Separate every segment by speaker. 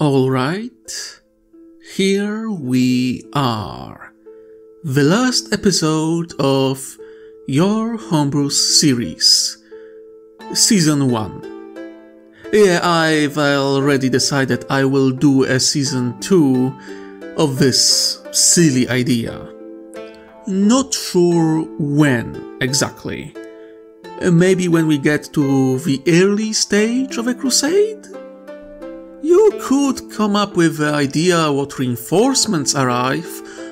Speaker 1: Alright, here we are. The last episode of Your Homebrews series, Season 1. Yeah, I've already decided I will do a Season 2 of this silly idea. Not sure when exactly. Maybe when we get to the early stage of a crusade? You could come up with the idea what reinforcements arrive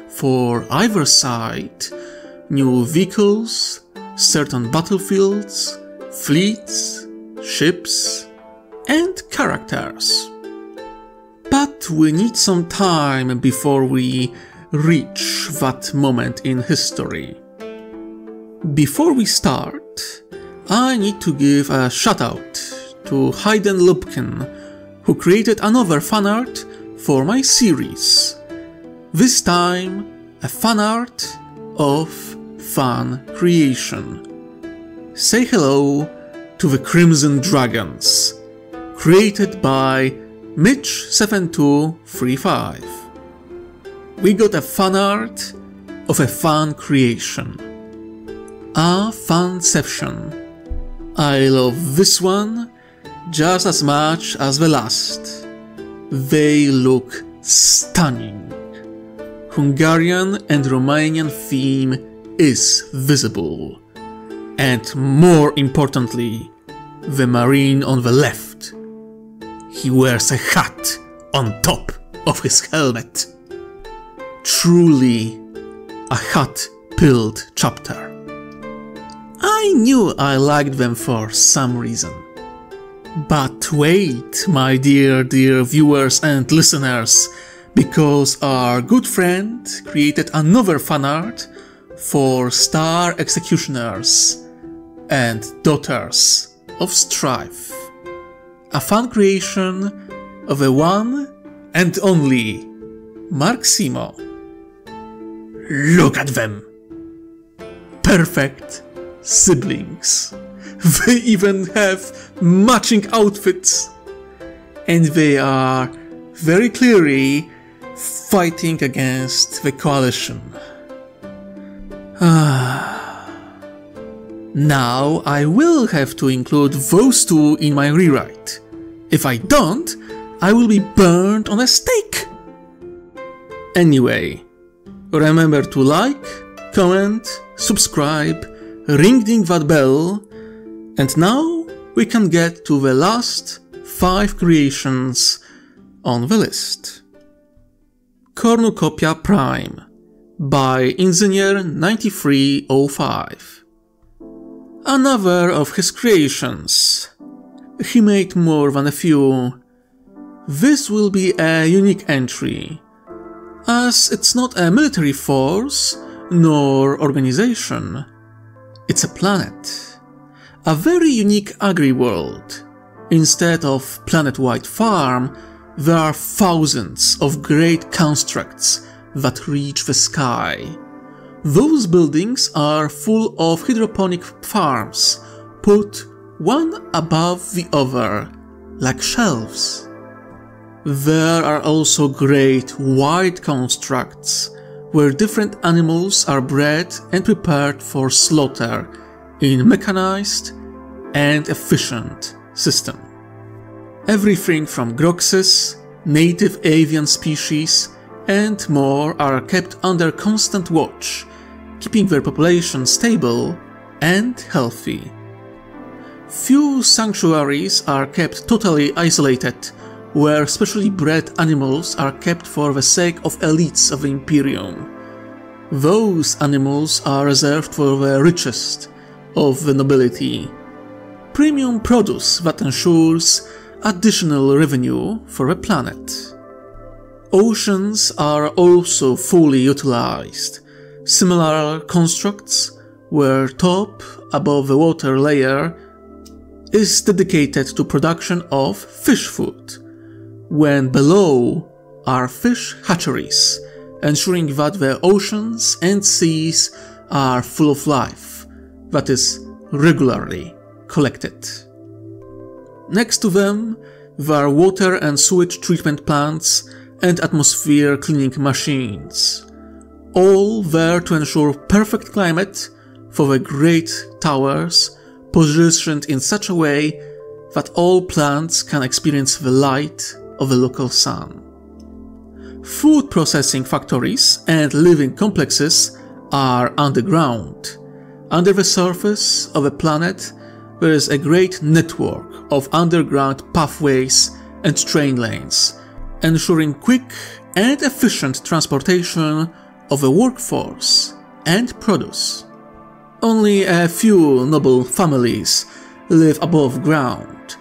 Speaker 1: for either side, new vehicles, certain battlefields, fleets, ships, and characters. But we need some time before we reach that moment in history. Before we start, I need to give a shout out to Hayden Lubkin, who created another fanart for my series. This time, a fanart of fan creation. Say hello to the Crimson Dragons, created by Mitch7235. We got a fanart of a fan creation. A fanception. I love this one just as much as the last. They look stunning. Hungarian and Romanian theme is visible. And more importantly, the Marine on the left. He wears a hat on top of his helmet. Truly a hat-pilled chapter. I knew I liked them for some reason. But wait, my dear viewers and listeners, because our good friend created another fanart for Star Executioners and Daughters of Strife. A fan creation of the one and only Marksimo. Look at them! Perfect siblings. They even have matching outfits. And they are very clearly fighting against the coalition. Now I will have to include those two in my rewrite. If I don't, I will be burned on a stake. Anyway, remember to like, comment, subscribe, ring that bell, and now we can get to the last 5 creations on the list. Cornucopia Prime by Engineer9305. Another of his creations. He made more than a few. This will be a unique entry, as it's not a military force nor organization. It's a planet. A very unique agri-world. Instead of planet-wide farm, there are thousands of great constructs that reach the sky. Those buildings are full of hydroponic farms, put one above the other, like shelves. There are also great wide constructs, where different animals are bred and prepared for slaughter in mechanized and efficient system. Everything from groxes, native avian species, and more are kept under constant watch, keeping their population stable and healthy. Few sanctuaries are kept totally isolated, where specially bred animals are kept for the sake of elites of the Imperium. Those animals are reserved for the richest of the nobility. Premium produce that ensures additional revenue for the planet. Oceans are also fully utilized. Similar constructs where top, above the water layer, is dedicated to production of fish food, when below are fish hatcheries, ensuring that the oceans and seas are full of life that is regularly collected. Next to them there are water and sewage treatment plants and atmosphere cleaning machines, all there to ensure perfect climate for the great towers positioned in such a way that all plants can experience the light of the local sun. Food processing factories and living complexes are underground. Under the surface of the planet, there is a great network of underground pathways and train lanes, ensuring quick and efficient transportation of the workforce and produce. Only a few noble families live above ground,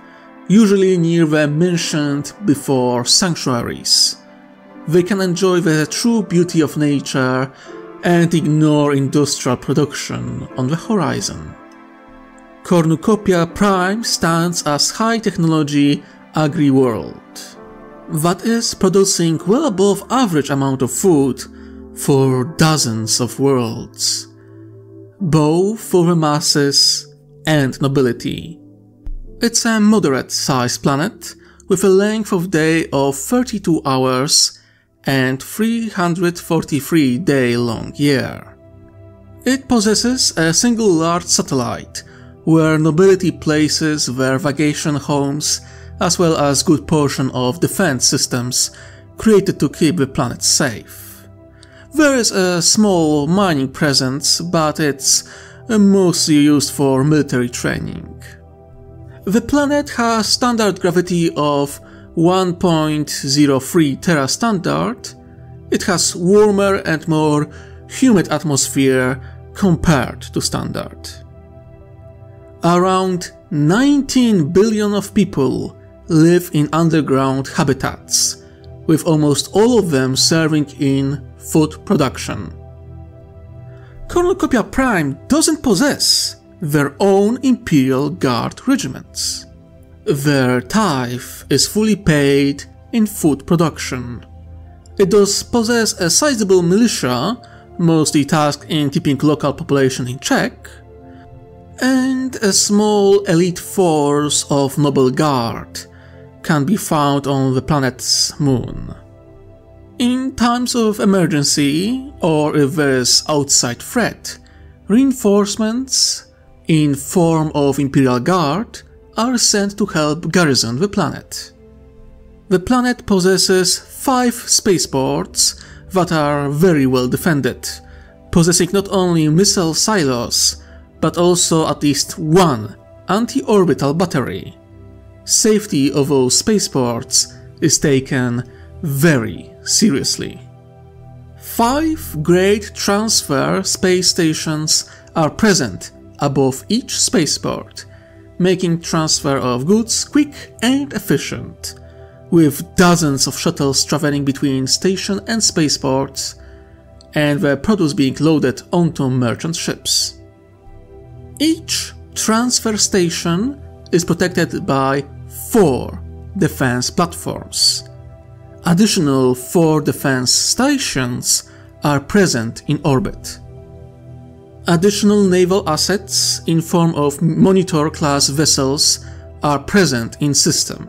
Speaker 1: usually near the mentioned before sanctuaries. They can enjoy the true beauty of nature and ignore industrial production on the horizon. Cornucopia Prime stands as high-technology agri-world that is producing well above average amount of food for dozens of worlds, both for the masses and nobility. It's a moderate-sized planet with a length of day of 32 hours and 343-day-long year. It possesses a single large satellite where nobility places their vacation homes, as well as good portion of defense systems created to keep the planet safe. There is a small mining presence, but it's mostly used for military training. The planet has standard gravity of 1.03 Terra standard. It has warmer and more humid atmosphere compared to standard. Around 19 billion of people live in underground habitats, with almost all of them serving in food production. Cornucopia Prime doesn't possess their own Imperial Guard regiments. Their tithe is fully paid in food production. It does possess a sizable militia, mostly tasked in keeping local population in check, and a small elite force of noble guard can be found on the planet's moon. In times of emergency, or if there is outside threat, reinforcements in form of Imperial Guard are sent to help garrison the planet. The planet possesses 5 spaceports that are very well defended, possessing not only missile silos, but also at least one anti-orbital battery. Safety of those spaceports is taken very seriously. 5 great transfer space stations are present above each spaceport, making transfer of goods quick and efficient, with dozens of shuttles traveling between station and spaceports, and the produce being loaded onto merchant ships. Each transfer station is protected by 4 defense platforms. Additional 4 defense stations are present in orbit. Additional naval assets in form of Monitor-class vessels are present in system.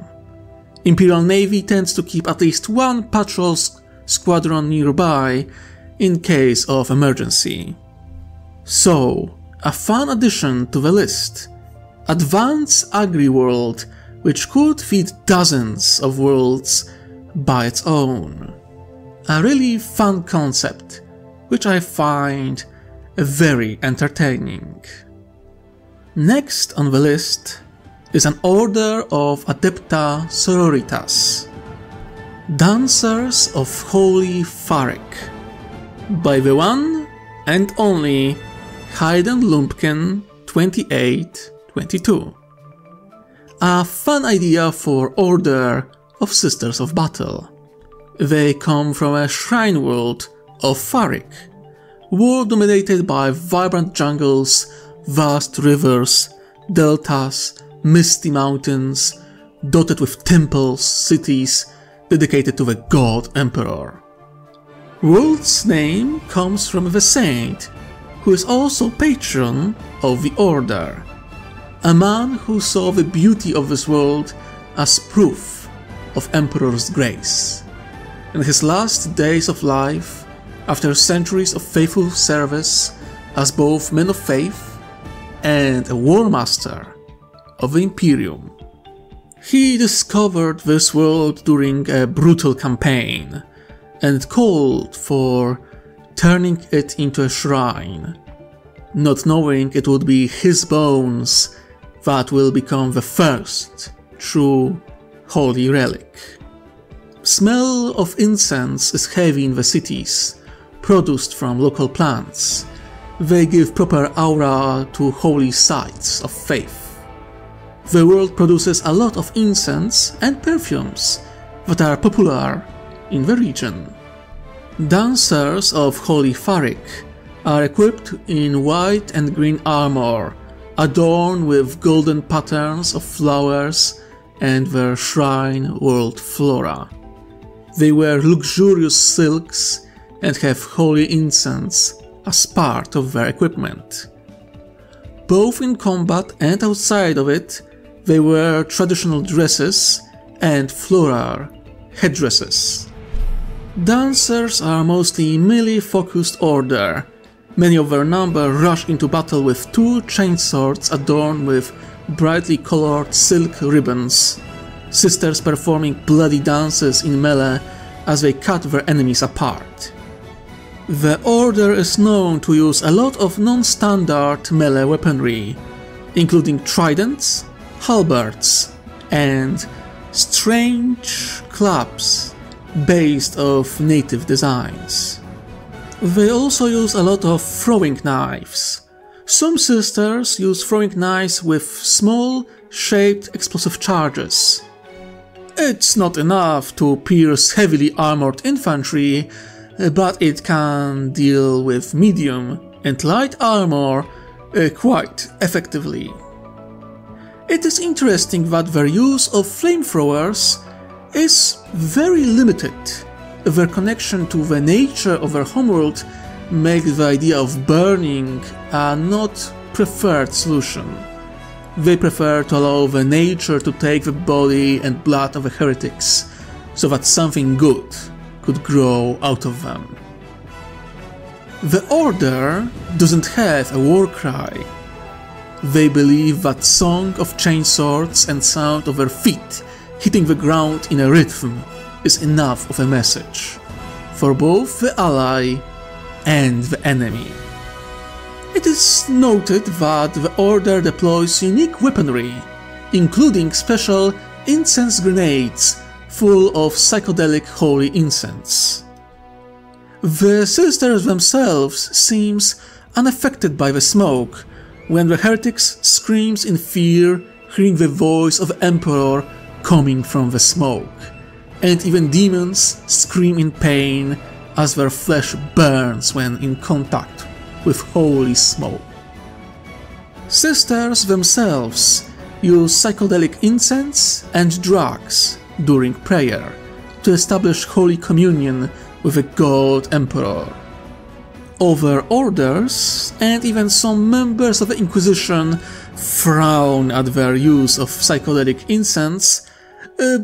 Speaker 1: Imperial Navy tends to keep at least 1 patrol squadron nearby in case of emergency. So, a fun addition to the list: Advanced Agri-World, which could feed dozens of worlds by its own. A really fun concept, which I find very entertaining. Next on the list is an Order of Adepta Sororitas, Dancers of Holy Farik, by the one and only Hayden Lumpkin 2822. A fun idea for Order of Sisters of Battle. They come from a shrine world of Farik, world dominated by vibrant jungles, vast rivers, deltas, misty mountains, dotted with temples, cities dedicated to the God Emperor. World's name comes from the saint, who is also patron of the Order, a man who saw the beauty of this world as proof of Emperor's grace. In his last days of life, after centuries of faithful service as both man of faith and a war master of the Imperium, he discovered this world during a brutal campaign and called for turning it into a shrine, not knowing it would be his bones that will become the first true holy relic. Smell of incense is heavy in the cities, produced from local plants. They give proper aura to holy sites of faith. The world produces a lot of incense and perfumes that are popular in the region. Dancers of Holy Farik are equipped in white and green armor, adorned with golden patterns of flowers and their shrine world flora. They wear luxurious silks and have holy incense as part of their equipment. Both in combat and outside of it, they wear traditional dresses and floral headdresses. Dancers are mostly melee-focused order. Many of their number rush into battle with two chainswords adorned with brightly colored silk ribbons, sisters performing bloody dances in melee as they cut their enemies apart. The order is known to use a lot of non-standard melee weaponry, including tridents, halberds, and strange clubs based off native designs. They also use a lot of throwing knives. Some sisters use throwing knives with small, shaped explosive charges. It's not enough to pierce heavily armored infantry, but it can deal with medium and light armor quite effectively. It is interesting that their use of flamethrowers is very limited. Their connection to the nature of their homeworld makes the idea of burning a not preferred solution. They prefer to allow the nature to take the body and blood of the heretics, so that something good could grow out of them. The Order doesn't have a war cry. They believe that song of chainswords and sound of their feet hitting the ground in a rhythm is enough of a message for both the ally and the enemy. It is noted that the Order deploys unique weaponry, including special incense grenades full of psychedelic holy incense. The sisters themselves seems unaffected by the smoke when the heretics screams in fear, hearing the voice of the Emperor coming from the smoke, and even demons scream in pain as their flesh burns when in contact with holy smoke. Sisters themselves use psychedelic incense and drugs during prayer to establish holy communion with the God Emperor. Other orders, and even some members of the Inquisition, frown at their use of psychedelic incense,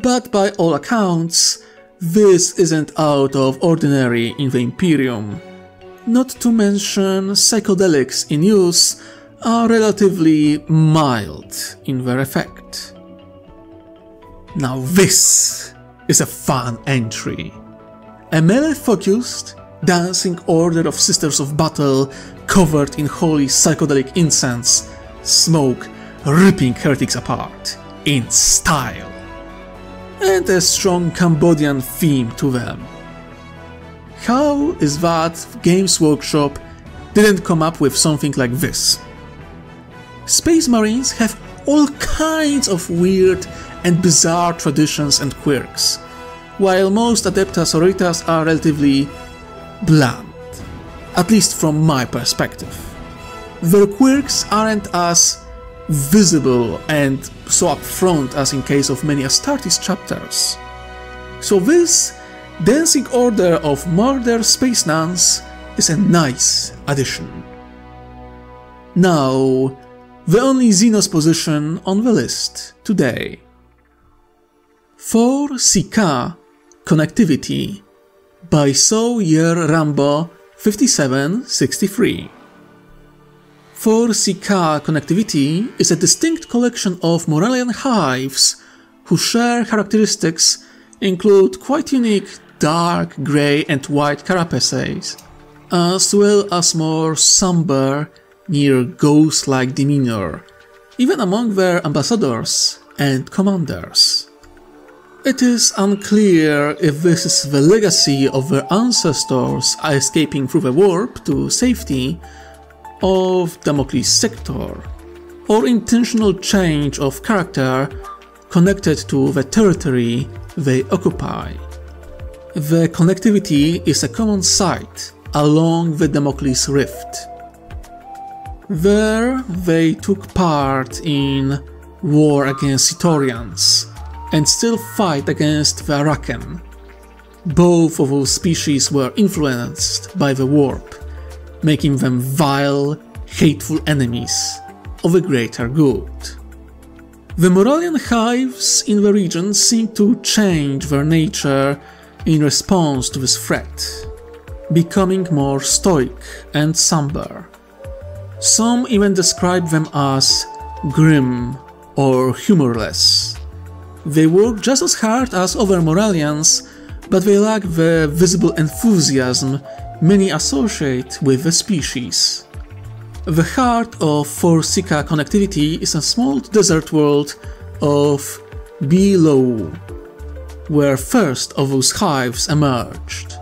Speaker 1: but by all accounts, this isn't out of ordinary in the Imperium. Not to mention, psychedelics in use are relatively mild in their effect. Now this is a fun entry. A melee-focused, dancing order of Sisters of Battle covered in holy psychedelic incense, smoke ripping heretics apart in style, and a strong Cambodian theme to them. How is that Games Workshop didn't come up with something like this? Space Marines have all kinds of weird and bizarre traditions and quirks, while most Adeptas Sororitas are relatively bland, at least from my perspective. Their quirks aren't as visible and so upfront as in case of many Astartes chapters. So this Dancing Order of Murder Space Nuns is a nice addition. Now, the only Xenos position on the list today. 4CK Connectivity by Yoru Rambo 5763. 4CK Connectivity is a distinct collection of Moralian hives whose share characteristics include quite unique dark, grey and white carapaces, as well as more somber, near ghost-like demeanor, even among their ambassadors and commanders. It is unclear if this is the legacy of their ancestors escaping through the warp to safety of Damocles' sector, or intentional change of character connected to the territory they occupy. The connectivity is a common sight along the Damocles Rift. There they took part in war against Citorians and still fight against the Araken. Both of those species were influenced by the warp, making them vile, hateful enemies of a greater good. The Moralian hives in the region seem to change their nature in response to this threat, becoming more stoic and somber. Some even describe them as grim or humorless. They work just as hard as other Moralians, but they lack the visible enthusiasm many associate with the species. The heart of 4CK Connectivity is a small desert world of Below, where first of those hives emerged.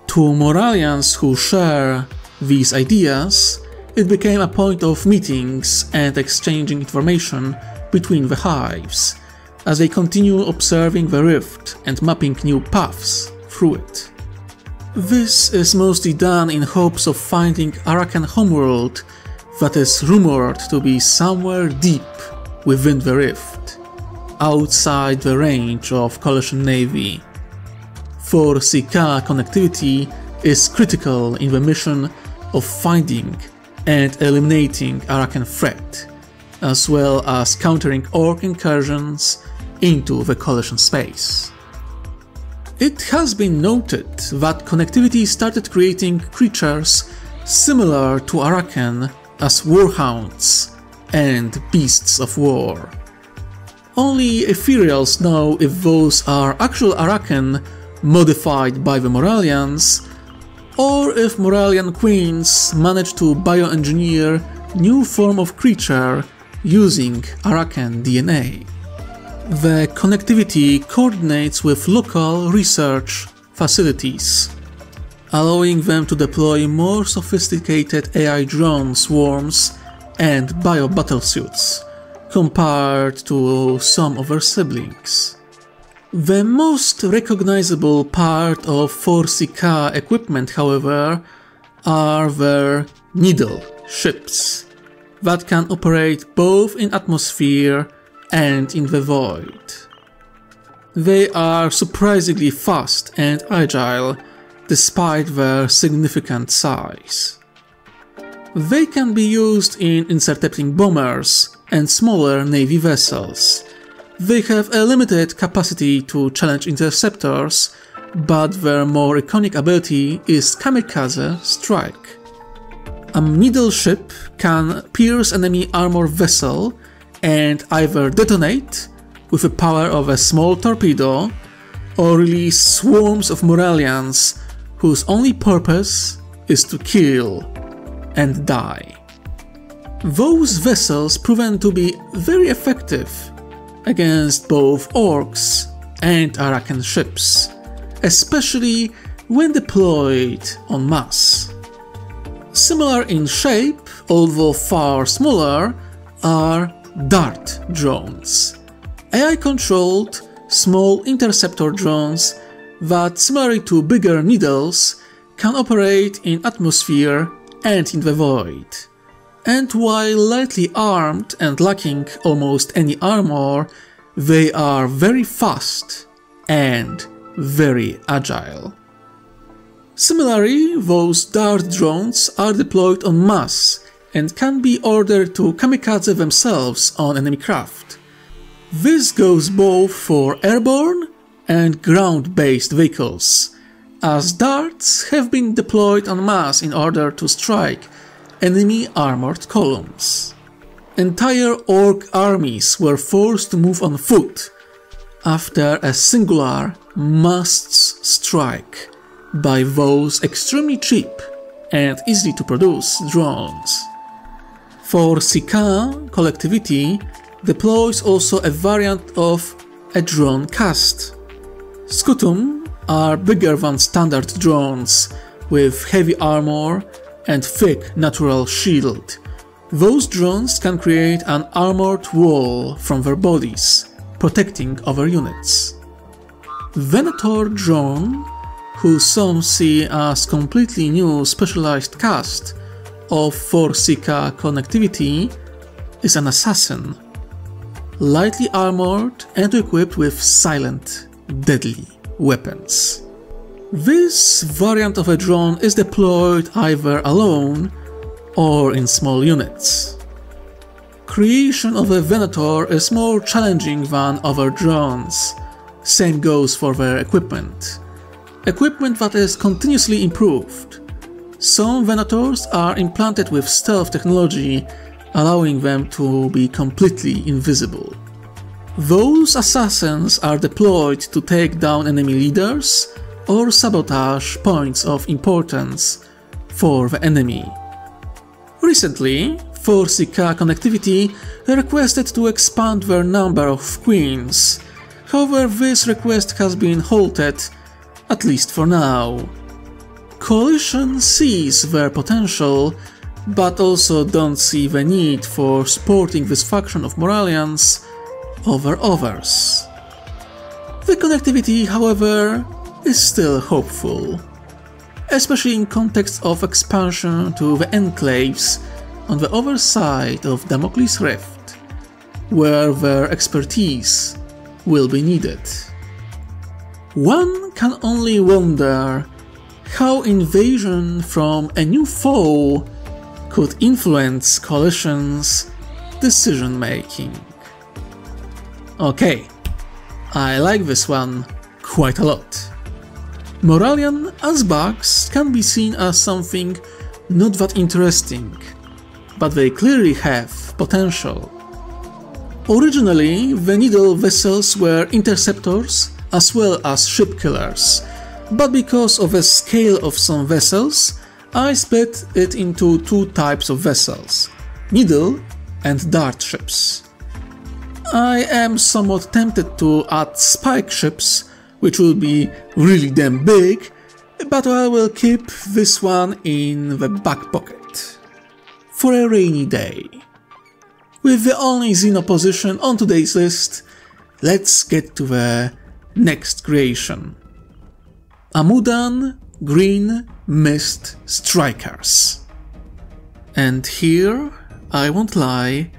Speaker 1: To Moralians who share these ideas, it became a point of meetings and exchanging information between the hives, as they continue observing the rift and mapping new paths through it. This is mostly done in hopes of finding Araken homeworld that is rumored to be somewhere deep within the rift, outside the range of Coalition Navy. 4CK Connectivity is critical in the mission of finding and eliminating Araken threat, as well as countering Orc incursions into the Coalition space. It has been noted that connectivity started creating creatures similar to Araken as warhounds and beasts of war. Only Ethereals know if those are actual Araken modified by the Moralians, or if Moralian queens managed to bioengineer new form of creature using Araken DNA. The connectivity coordinates with local research facilities, allowing them to deploy more sophisticated AI drone swarms and bio battlesuits compared to some of their siblings. The most recognizable part of 4CK equipment, however, are their needle ships that can operate both in atmosphere and in the void. They are surprisingly fast and agile despite their significant size. They can be used in intercepting bombers and smaller navy vessels. They have a limited capacity to challenge interceptors, but their more iconic ability is Kamikaze Strike. A needle ship can pierce enemy armor vessel and either detonate with the power of a small torpedo or release swarms of Moralians whose only purpose is to kill and die. Those vessels proven to be very effective against both Orcs and Araken ships, especially when deployed en masse. Similar in shape, although far smaller, are dart drones, AI-controlled small interceptor drones that, similar to bigger needles, can operate in atmosphere and in the void. And while lightly armed and lacking almost any armor, they are very fast and very agile. Similarly, those dart drones are deployed en masse and can be ordered to kamikaze themselves on enemy craft. This goes both for airborne and ground-based vehicles, as darts have been deployed en masse in order to strike enemy armored columns. Entire orc armies were forced to move on foot after a singular must strike by those extremely cheap and easy to produce drones. 4CK collectivity deploys also a variant of a drone cast. Scutum are bigger than standard drones with heavy armor and thick natural shield. Those drones can create an armored wall from their bodies, protecting other units. Venator drone, who some see as completely new specialized cast of 4CK connectivity, is an assassin, lightly armored and equipped with silent, deadly weapons. This variant of a drone is deployed either alone or in small units. Creation of a Venator is more challenging than other drones. Same goes for their equipment. Equipment that is continuously improved. Some Venators are implanted with stealth technology, allowing them to be completely invisible. Those assassins are deployed to take down enemy leaders or sabotage points of importance for the enemy. Recently, 4CK connectivity requested to expand their number of queens. However, this request has been halted, at least for now. Coalition sees their potential, but also don't see the need for supporting this faction of Moralians over others. The connectivity, however, is still hopeful, especially in context of expansion to the enclaves on the other side of Damocles Rift, where their expertise will be needed. One can only wonder how invasion from a new foe could influence Coalition's decision-making. Okay, I like this one quite a lot. Moralian as bugs can be seen as something not that interesting, but they clearly have potential. Originally, the Needle vessels were interceptors as well as ship killers, but because of the scale of some vessels, I split it into two types of vessels: Needle and Dart ships. I am somewhat tempted to add spike ships, which will be really damn big, but I will keep this one in the back pocket for a rainy day. With the only Xeno position on today's list, let's get to the next creation. Amudan Green Mist Strikers. And here, I won't lie,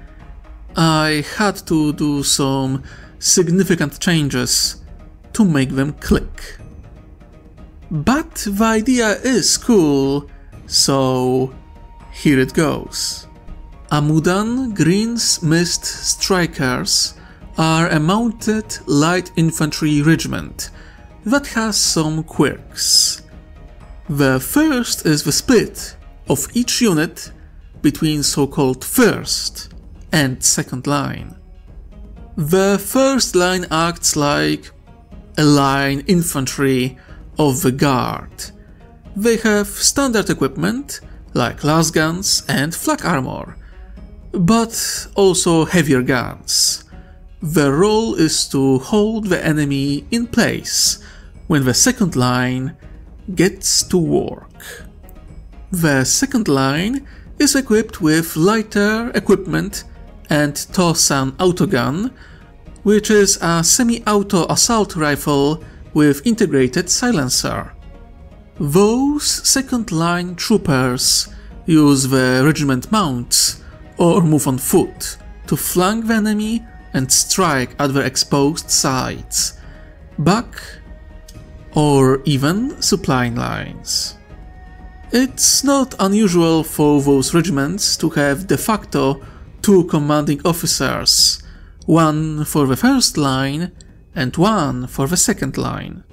Speaker 1: I had to do some significant changes to make them click. But the idea is cool, so here it goes. Amudan Green Mist Strikers are a mounted light infantry regiment that has some quirks. The first is the split of each unit between so-called first and second line. The first line acts like a line infantry of the guard. They have standard equipment like lasguns and flak armor, but also heavier guns. Their role is to hold the enemy in place when the second line gets to work. The second line is equipped with lighter equipment and Tosan autogun, which is a semi-auto assault rifle with integrated silencer. Those second-line troopers use the regiment mounts or move on foot to flank the enemy and strike at their exposed sides, back, or even supply lines. It's not unusual for those regiments to have de facto two commanding officers, one for the first line and one for the second line.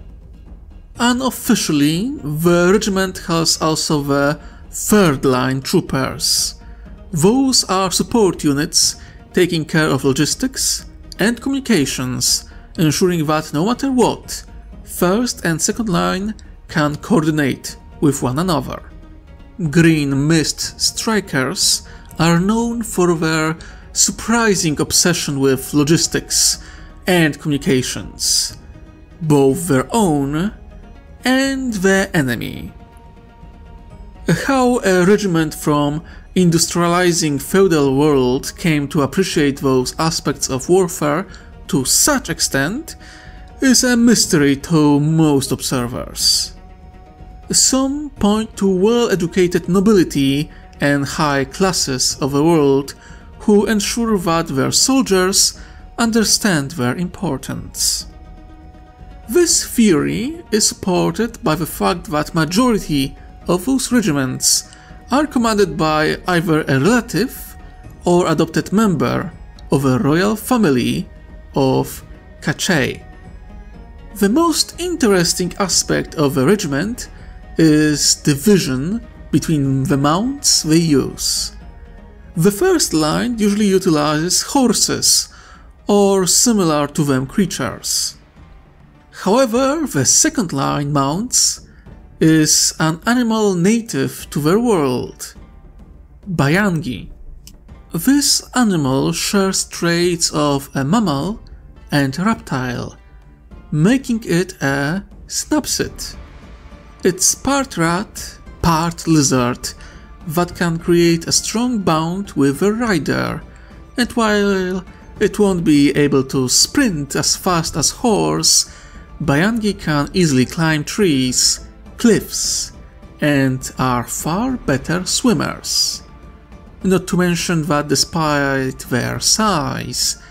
Speaker 1: Unofficially, the regiment has also the third line troopers. Those are support units taking care of logistics and communications, ensuring that no matter what, first and second line can coordinate with one another. Green Mist Strikers are known for their surprising obsession with logistics and communications, both their own and the enemy. How a regiment from industrializing feudal world came to appreciate those aspects of warfare to such extent is a mystery to most observers. Some point to well-educated nobility and high classes of the world who ensure that their soldiers understand their importance. This theory is supported by the fact that majority of those regiments are commanded by either a relative or adopted member of a royal family of cachet. The most interesting aspect of a regiment is division between the mounts they use. The first line usually utilizes horses or similar to them creatures. However, the second line mounts is an animal native to their world, Bayangi. This animal shares traits of a mammal and reptile, making it a snapsid. It's part rat, part lizard that can create a strong bond with the rider, and while it won't be able to sprint as fast as horse, Bayangi can easily climb trees, cliffs, and are far better swimmers. Not to mention that despite their size,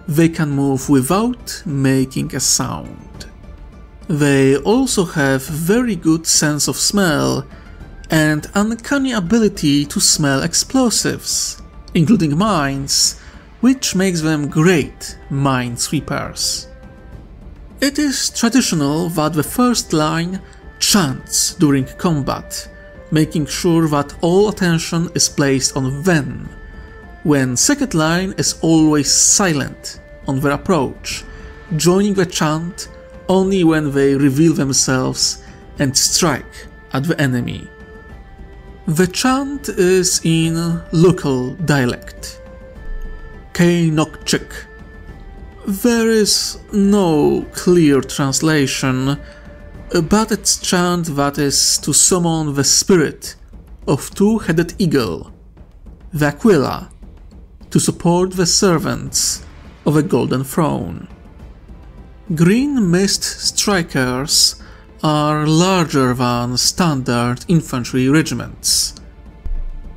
Speaker 1: they can move without making a sound. They also have very good sense of smell and uncanny ability to smell explosives, including mines, which makes them great minesweepers. It is traditional that the first line chants during combat, making sure that all attention is placed on them, when second line is always silent on their approach, joining the chant only when they reveal themselves and strike at the enemy. The chant is in local dialect, Keinokchik. There is no clear translation, but it's chant that is to summon the spirit of two-headed eagle, the Aquila, to support the servants of a golden throne. Green Mist Strikers are larger than standard infantry regiments,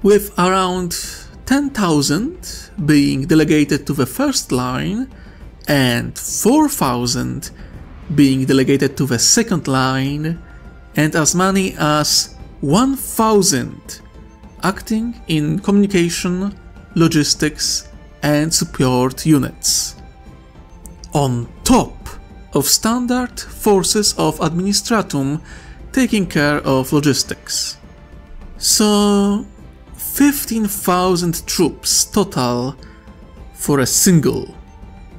Speaker 1: with around 10,000 being delegated to the first line and 4,000 being delegated to the second line, and as many as 1,000 acting in communication, logistics and support units, on top of standard forces of administratum taking care of logistics. So 15,000 troops total for a single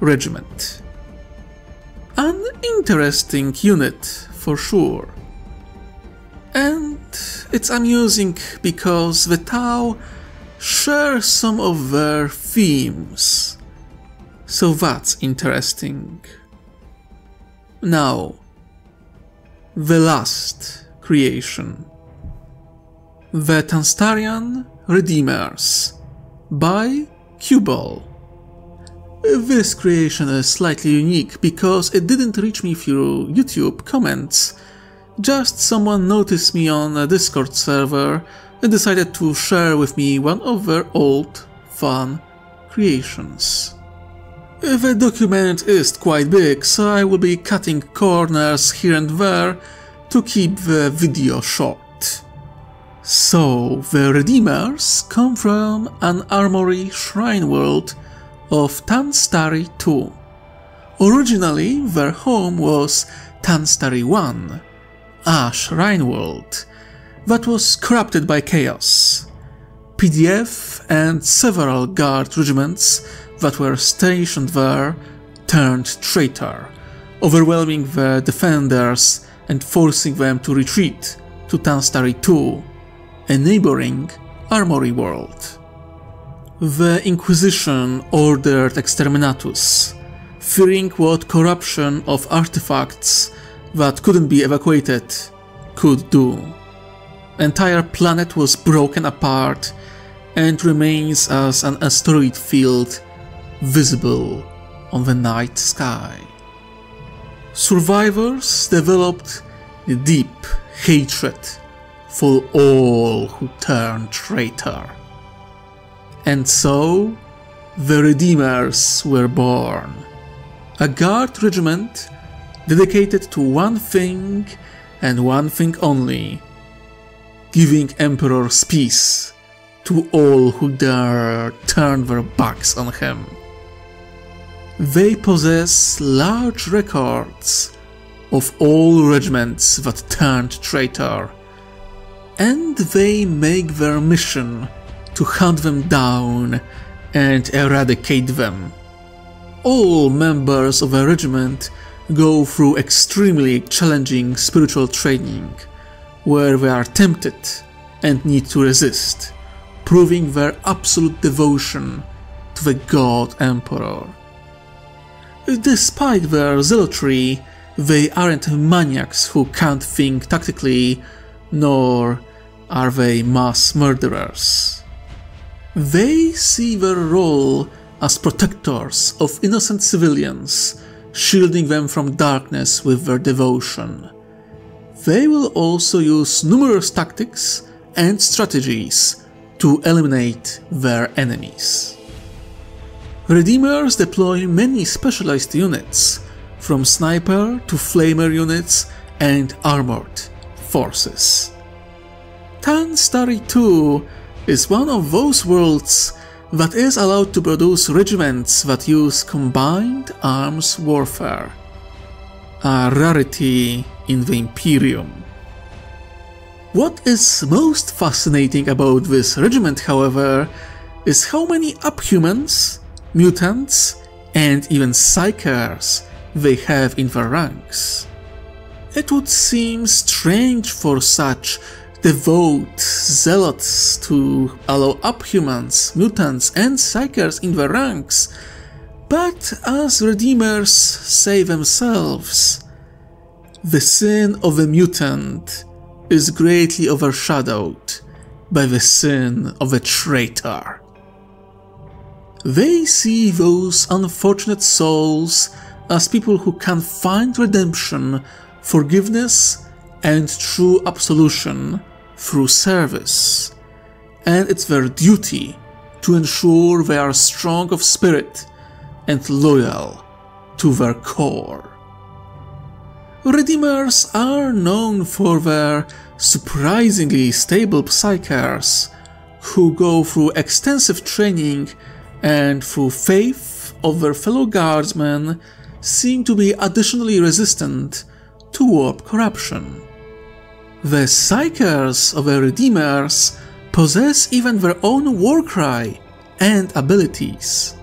Speaker 1: regiment. An interesting unit for sure. And it's amusing because the Tau share some of their themes, so that's interesting. Now, the last creation. The Tanstarian Redeemers by Cubal. This creation is slightly unique because it didn't reach me through YouTube comments, just someone noticed me on a Discord server and decided to share with me one of their old, fun creations. The document is quite big, so I will be cutting corners here and there to keep the video short. So, the Redeemers come from an armory shrine world of Tanstari II. Originally, their home was Tanstari I, Ash Rhineworld, that was corrupted by chaos. PDF and several guard regiments that were stationed there turned traitor, overwhelming the defenders and forcing them to retreat to Tanstari II, a neighboring armory world. The Inquisition ordered exterminatus, fearing what corruption of artifacts that couldn't be evacuated could do. Entire planet was broken apart and remains as an asteroid field visible on the night sky. Survivors developed a deep hatred for all who turned traitor. And so, the Redeemers were born, a guard regiment dedicated to one thing and one thing only: giving Emperor's peace to all who dare turn their backs on him. They possess large records of all regiments that turned traitor, and they make their mission to hunt them down and eradicate them. All members of a regiment go through extremely challenging spiritual training, where they are tempted and need to resist, proving their absolute devotion to the God Emperor. Despite their zealotry, they aren't maniacs who can't think tactically, nor are they mass murderers. They see their role as protectors of innocent civilians, shielding them from darkness with their devotion. They will also use numerous tactics and strategies to eliminate their enemies. Redeemers deploy many specialized units, from sniper to flamer units and armored forces. Tanstari II is one of those worlds that is allowed to produce regiments that use combined arms warfare, a rarity in the Imperium. What is most fascinating about this regiment, however, is how many Abhumans, mutants, and even Psykers they have in their ranks. It would seem strange for such devout zealots to allow Abhumans, mutants, and Psykers in their ranks, but as Redeemers say themselves, the sin of a mutant is greatly overshadowed by the sin of a traitor. They see those unfortunate souls as people who can find redemption, forgiveness, and true absolution through service, and it's their duty to ensure they are strong of spirit and loyal to their core. Redeemers are known for their surprisingly stable Psykers, who go through extensive training and through faith of their fellow guardsmen seem to be additionally resistant to warp corruption. The Psykers of the Redeemers possess even their own warcry and abilities.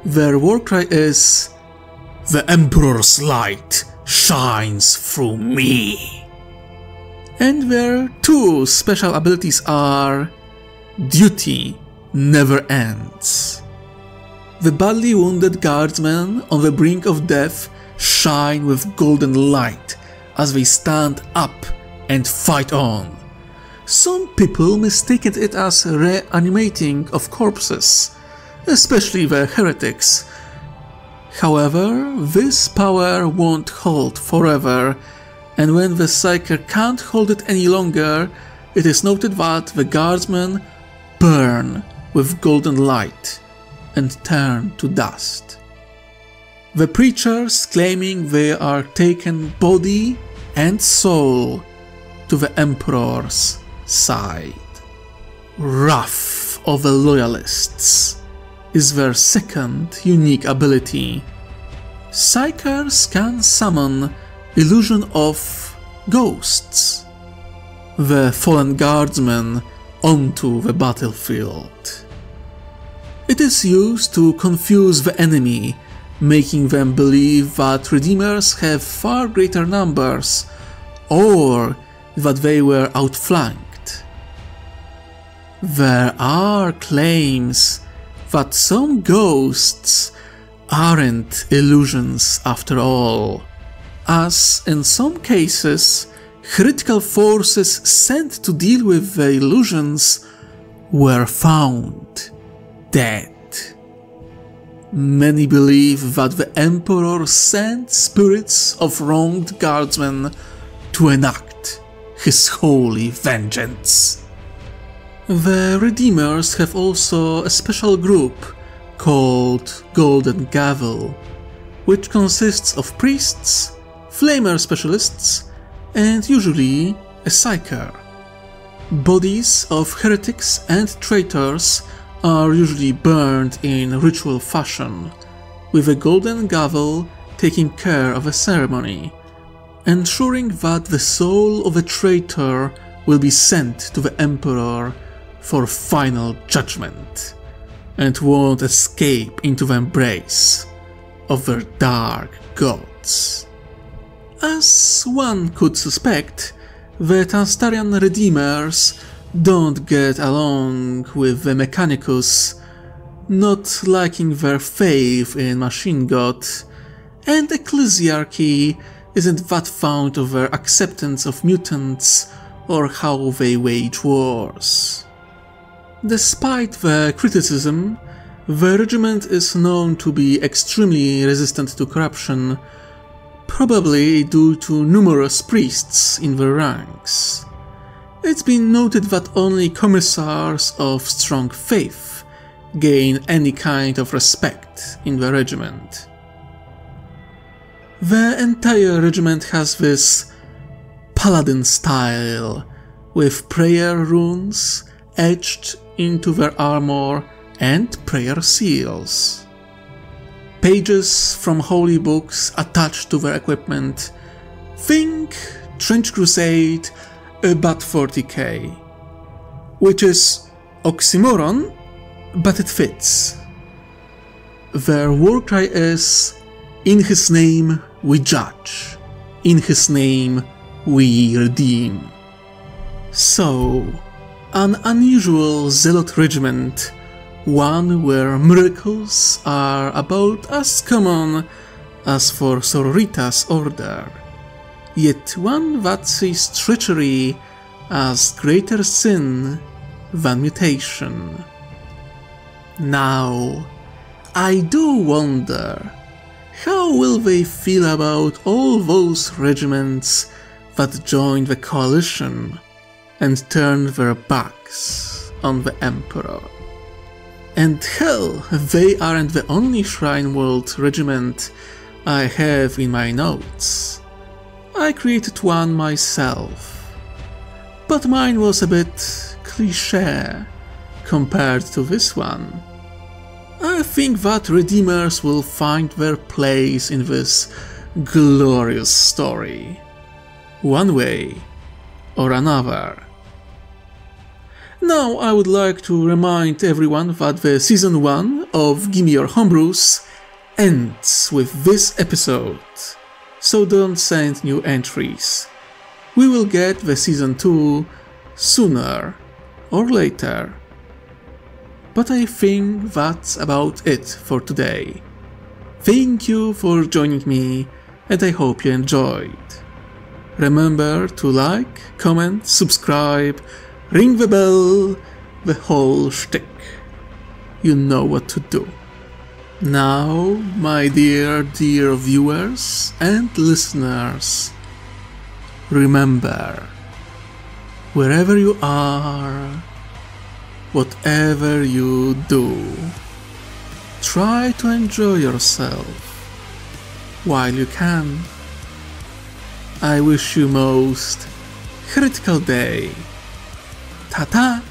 Speaker 1: Their warcry is, "The Emperor's light shines through me." And their two special abilities are, "Duty never ends." The badly wounded guardsmen on the brink of death shine with golden light as they stand up and fight on. Some people mistaken it as reanimating of corpses, especially the heretics. However, this power won't hold forever, and when the Psyker can't hold it any longer, it is noted that the guardsmen burn with golden light and turn to dust. The preachers claiming they are taken body and soul to the Emperor's side. Wrath of the loyalists is their second unique ability. Psykers can summon illusion of ghosts, the fallen guardsmen, onto the battlefield. It is used to confuse the enemy, making them believe that Redeemers have far greater numbers, or that they were outflanked. There are claims that some ghosts aren't illusions after all, as in some cases, critical forces sent to deal with the illusions were found dead. Many believe that the Emperor sent spirits of wronged guardsmen to enact his holy vengeance. The Redeemers have also a special group called Golden Gavel, which consists of priests, flamer specialists, and usually a psyker. Bodies of heretics and traitors are usually burned in ritual fashion, with a golden gavel taking care of a ceremony, ensuring that the soul of a traitor will be sent to the Emperor for final judgment, and won't escape into the embrace of their dark gods. As one could suspect, the Tanstarian Redeemers don't get along with the Mechanicus, not liking their faith in Machine God, and Ecclesiarchy isn't that fond of their acceptance of mutants or how they wage wars. Despite the criticism, the regiment is known to be extremely resistant to corruption, probably due to numerous priests in the ranks. It's been noted that only commissars of strong faith gain any kind of respect in the regiment. The entire regiment has this paladin style, with prayer runes etched into their armor and prayer seals. Pages from holy books attached to their equipment. Think Trench Crusade, but 40k. Which is oxymoron, but it fits. Their war cry is, "In His name we judge, in His name we redeem." So, an unusual zealot regiment, one where miracles are about as common as for Sororitas order, yet one that sees treachery as greater sin than mutation. Now, I do wonder, how will they feel about all those regiments that joined the coalition and turned their backs on the Emperor? And hell, they aren't the only Shrine World regiment I have in my notes. I created one myself, but mine was a bit cliché compared to this one. I think that Redeemers will find their place in this glorious story, one way or another. Now I would like to remind everyone that the Season 1 of Gimme Your Homebrews ends with this episode, so don't send new entries. We will get the Season 2 sooner or later. But I think that's about it for today. Thank you for joining me, and I hope you enjoyed. Remember to like, comment, subscribe, ring the bell, the whole shtick. You know what to do. Now, my dear viewers and listeners, remember, wherever you are, whatever you do, try to enjoy yourself while you can. I wish you most critical day. Ta-ta!